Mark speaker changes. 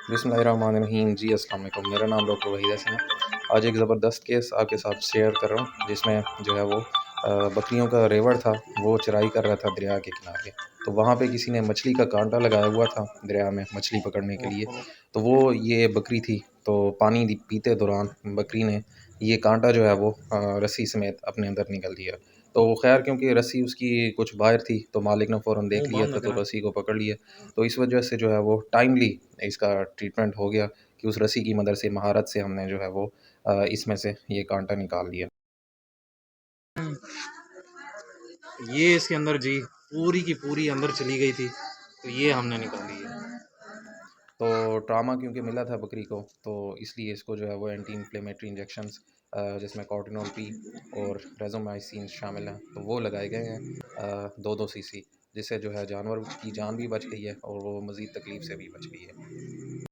Speaker 1: बिस्मिल्लाहिर्रहमानिर्रहीम। जी अस्सलाम वालेकुम। मेरा नाम डॉक्टर वहीद हसन है। आज एक ज़बरदस्त केस आपके साथ शेयर कर रहा हूँ, जिसमें जो है वो बकरियों का रेवड़ था, वो चराई कर रहा था दरिया के किनारे। तो वहाँ पे किसी ने मछली का कांटा लगाया हुआ था दरिया में मछली पकड़ने के लिए। तो वो ये बकरी थी, तो पानी पीते दौरान बकरी ने ये कांटा जो है वो रस्सी समेत अपने अंदर निगल दिया। तो ख़ैर क्योंकि रस्सी उसकी कुछ बाहर थी, तो मालिक ने फ़ौरन देख लिया था, तो रस्सी को पकड़ लिया। तो इस वजह से जो है वो टाइमली इसका ट्रीटमेंट हो गया कि उस रस्सी की मदद से महारत से हमने जो है वो इसमें से ये कांटा निकाल लिया।
Speaker 2: ये इसके अंदर जी पूरी की पूरी अंदर चली गई थी, तो ये हमने निकाली है।
Speaker 1: तो ट्रामा क्योंकि मिला था बकरी को, तो इसलिए इसको जो है वो एंटी इन्फ्लेमेटरी इंजेक्शंस जिसमें कॉर्टिनोल पी और रेज़ोमाइसिन शामिल हैं, तो वो लगाए गए हैं 2-2 सीसी, जिससे जो है जानवर की जान भी बच गई है और वो मज़ीद तकलीफ़ से भी बच गई है।